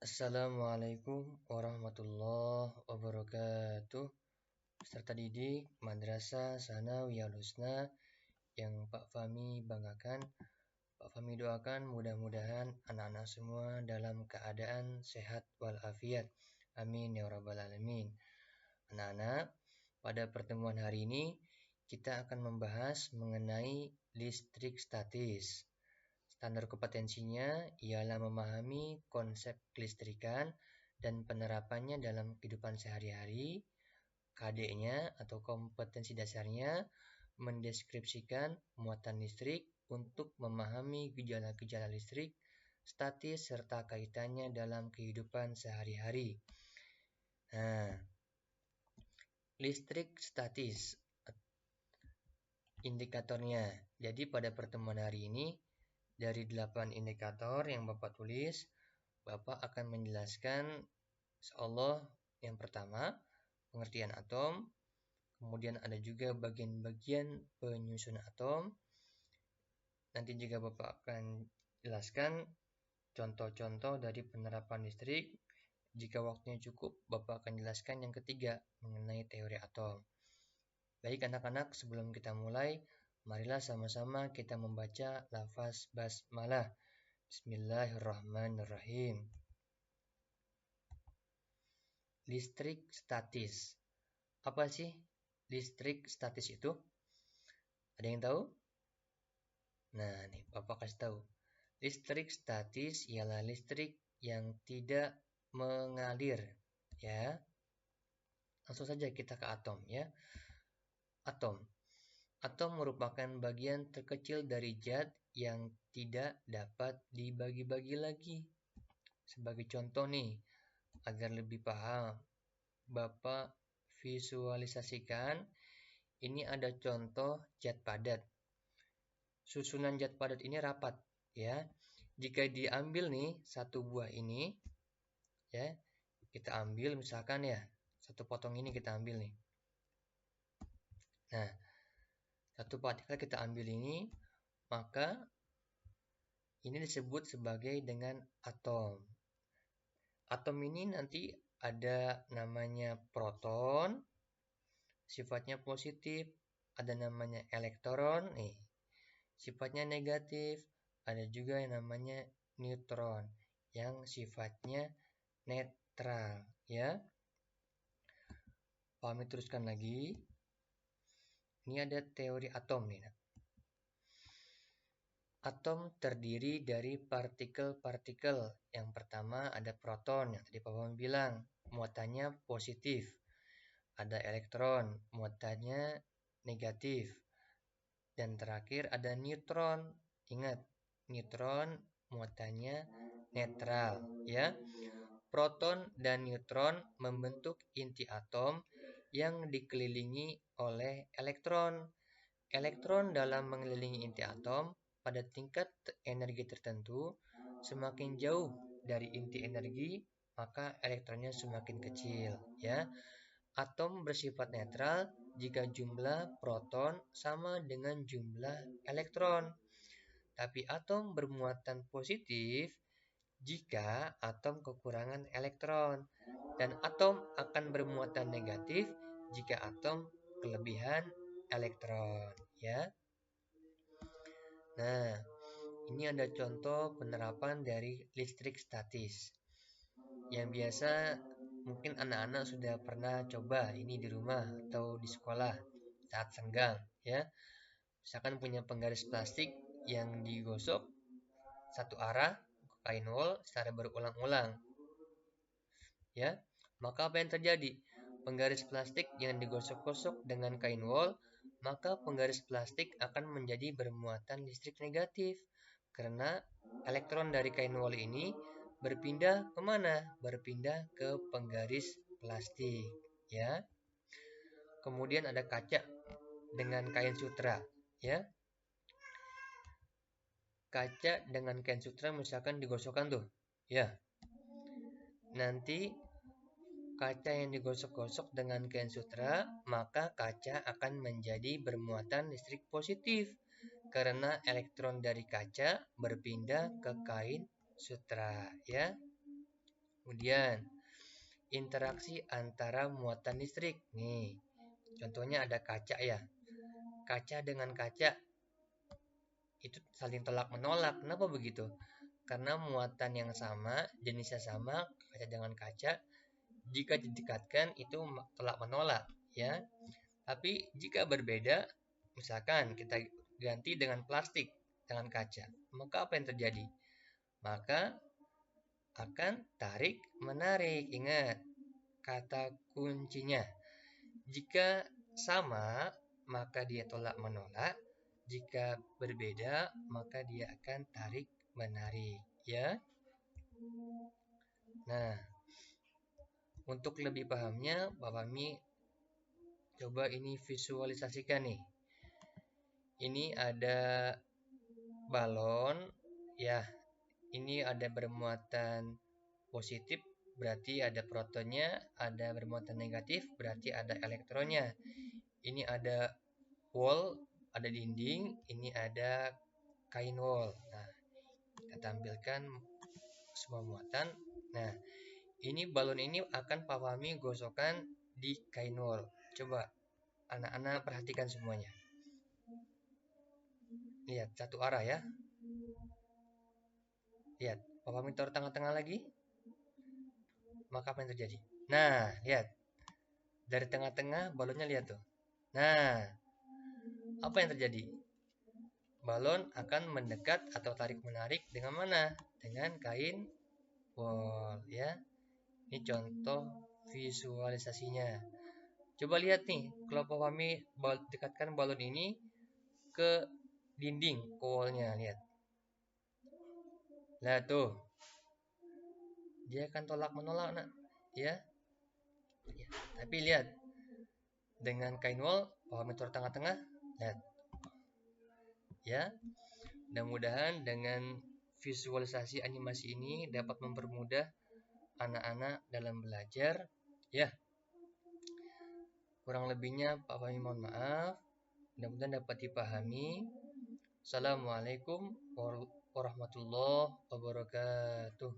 Assalamualaikum warahmatullahi wabarakatuh. Peserta didik Madrasah Sanawiyah Husna yang Pak Fahmi banggakan. Pak Fahmi doakan mudah-mudahan anak-anak semua dalam keadaan sehat walafiat. Amin ya rabbal alamin. Anak-anak, pada pertemuan hari ini kita akan membahas mengenai listrik statis. Standar kompetensinya ialah memahami konsep kelistrikan dan penerapannya dalam kehidupan sehari-hari. KD-nya atau kompetensi dasarnya mendeskripsikan muatan listrik untuk memahami gejala-gejala listrik statis serta kaitannya dalam kehidupan sehari-hari. Nah, listrik statis indikatornya. Jadi pada pertemuan hari ini dari 8 indikator yang Bapak tulis, Bapak akan menjelaskan insyaallah yang pertama, pengertian atom, kemudian ada juga bagian-bagian penyusun atom. Nanti juga Bapak akan jelaskan contoh-contoh dari penerapan listrik. Jika waktunya cukup, Bapak akan jelaskan yang ketiga mengenai teori atom. Baik anak-anak, sebelum kita mulai, marilah sama-sama kita membaca lafaz basmalah. Bismillahirrahmanirrahim. Listrik statis. Apa sih listrik statis itu? Ada yang tahu? Nah, nih Bapak kasih tahu. Listrik statis ialah listrik yang tidak mengalir, ya. Langsung saja kita ke atom, ya. Atom. Atom merupakan bagian terkecil dari zat yang tidak dapat dibagi-bagi lagi. Sebagai contoh nih, agar lebih paham, Bapak visualisasikan ini ada contoh zat padat. Susunan zat padat ini rapat, ya. Jika diambil nih satu buah ini, ya, kita ambil misalkan ya, satu potong ini kita ambil nih. Nah, satu partikel kita ambil ini, maka ini disebut sebagai dengan atom. Atom ini nanti ada namanya proton, sifatnya positif, ada namanya elektron, nih, sifatnya negatif, ada juga yang namanya neutron, yang sifatnya netral, ya. Kami teruskan lagi. Ini ada teori atom nih. Atom terdiri dari partikel-partikel. Yang pertama ada proton, yang tadi Pak Bambang bilang, muatannya positif. Ada elektron, muatannya negatif. Dan terakhir ada neutron. Ingat, neutron muatannya netral, ya. Proton dan neutron membentuk inti atom yang dikelilingi oleh elektron. Elektron dalam mengelilingi inti atom pada tingkat energi tertentu, semakin jauh dari inti energi, maka elektronnya semakin kecil, ya. Atom bersifat netral jika jumlah proton sama dengan jumlah elektron. Tapi atom bermuatan positif jika atom kekurangan elektron. Dan atom akan bermuatan negatif jika atom kelebihan elektron, ya. Nah, ini ada contoh penerapan dari listrik statis. Yang biasa mungkin anak-anak sudah pernah coba ini di rumah atau di sekolah saat senggang, ya. Misalkan punya penggaris plastik yang digosok satu arah ke kain wol secara berulang-ulang, ya. Maka apa yang terjadi? Penggaris plastik yang digosok-gosok dengan kain wol, maka penggaris plastik akan menjadi bermuatan listrik negatif karena elektron dari kain wol ini berpindah kemana? Berpindah ke penggaris plastik, ya. Kemudian ada kaca dengan kain sutra, ya. Kaca dengan kain sutra misalkan digosokkan tuh, ya. Nanti kaca yang digosok-gosok dengan kain sutra, maka kaca akan menjadi bermuatan listrik positif karena elektron dari kaca berpindah ke kain sutra, ya. Kemudian interaksi antara muatan listrik. Nih, contohnya ada kaca ya. Kaca dengan kaca itu saling tolak menolak. Kenapa begitu? Karena muatan yang sama, jenisnya sama, kaca dengan kaca, jika didekatkan itu tolak menolak, ya. Tapi jika berbeda, misalkan kita ganti dengan plastik dengan kaca, maka apa yang terjadi? Maka akan tarik menarik. Ingat kata kuncinya. Jika sama, maka dia tolak menolak. Jika berbeda, maka dia akan tarik menarik, ya. Nah, untuk lebih pahamnya, Bapak Mi coba ini visualisasikan nih. Ini ada balon, ya. Ini ada bermuatan positif, berarti ada protonnya. Ada bermuatan negatif, berarti ada elektronnya. Ini ada wall, ada dinding. Ini ada kain wall. Nah, kita tampilkan semua muatan. Nah, ini balon ini akan Pak Fahmi gosokkan di kain wall. Coba anak-anak perhatikan semuanya. Lihat, satu arah ya. Lihat, Pak Fahmi taruh tengah-tengah lagi. Maka apa yang terjadi? Nah, lihat. Dari tengah-tengah balonnya lihat tuh. Nah, apa yang terjadi? Balon akan mendekat atau tarik-menarik dengan mana? Dengan kain wall, ya. Ini contoh visualisasinya. Coba lihat nih, kalau Pak Fahmi dekatkan balon ini ke dinding, ke wallnya, lihat. Nah tuh, dia akan tolak menolak, nak, ya. Tapi lihat, dengan kain wall, Pak Fahmi taruh tengah-tengah, lihat, ya. Mudah-mudahan dengan visualisasi animasi ini dapat mempermudah anak-anak dalam belajar, ya. Kurang lebihnya Pak Fahmi mohon maaf. Mudah-mudahan dapat dipahami. Assalamualaikum warahmatullahi wabarakatuh.